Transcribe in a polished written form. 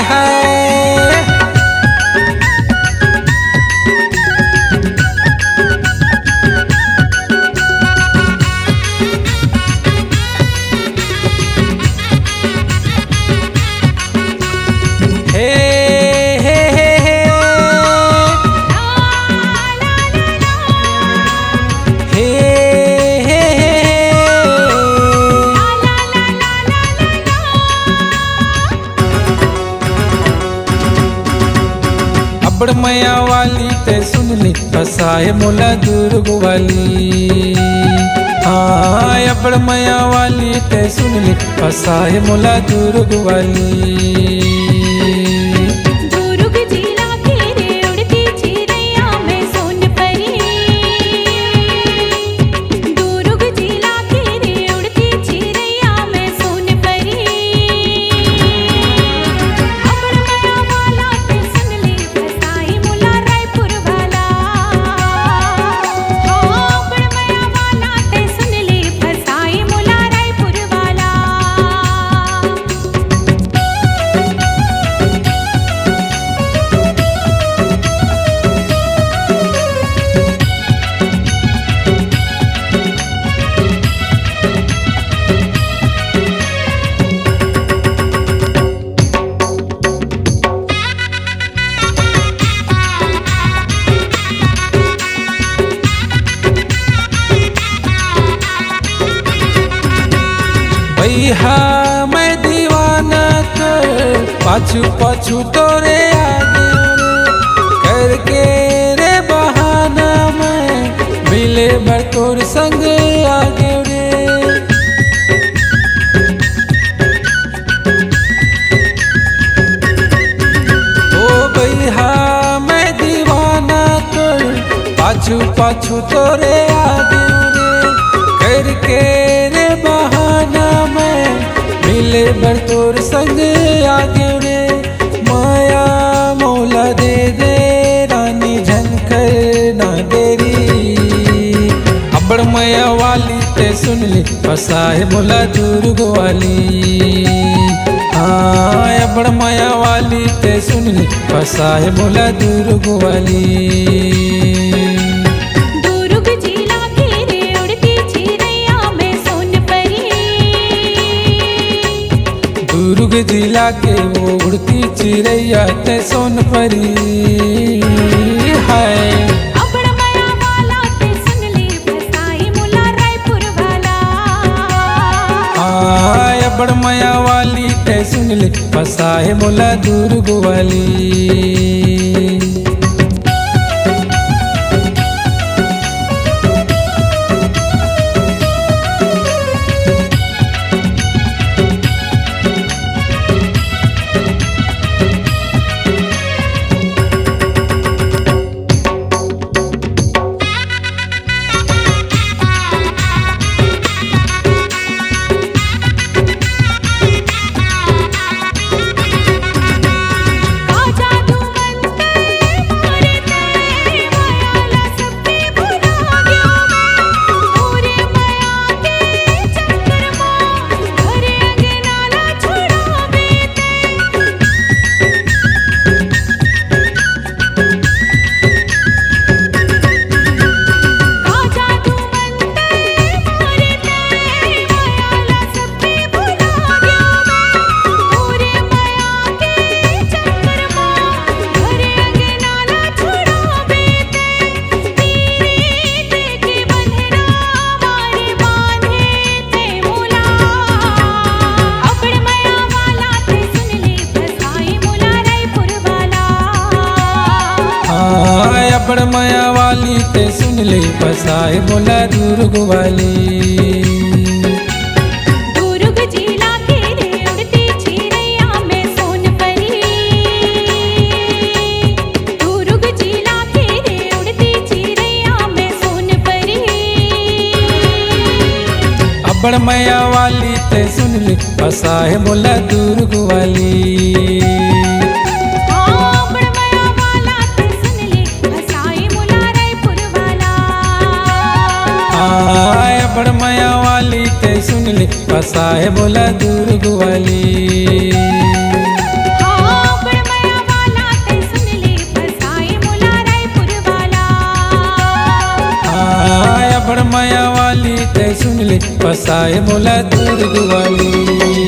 हाय अबड़ मैया वाली ते सुन ली फसाए मोला दुर्ग वाली। हाँ अबड़ मैया वाली ते सुन ली फसाए मोला दुर्ग वाली। भैया मैं दीवाना कर पाछू पाछू तोरे आगे करके रे बहाना मैं मिले बर तोर संग आगे रे। ओ भैया मैं दीवाना कर पाछू पाछू तोरे आगे करके रे बहाना मिले बर तोर संग आगे रे। माया मौला दे दे रानी झनकर ना देरी। अबड़ मैया वाली ते सुन ली फसाए मोला दुर्ग वाली। हाँ अबड़ मैया वाली ते सुन ली फसाए मोला दुर्ग वाली। दुर्ग जिला के वो उड़ती चिड़ैया ते सोन परी है। अबड़ मैया वाला ते सुन ली फसाए मोला रायपुर वाला। हाँ अबड़ मैया वाली ते सुन ली फसाए मोला दुर्ग वाली। अबड़ मैया वाली ते सुन ली फसाए मोला दुर्ग वाली। दुर्ग जिला के रे उड़ती चिड़ैया में सोन परी। दुर्ग जिला के रे उड़ती चिड़ैया में सोन परी। अबड़ मैया वाली ते सुन ली फसाए मोला दुर्ग वाली। अबड़ मैया वाली ते सुन ली फसाए मोला दुर्ग वाली। ली फसाए मोला दुर्ग वाली।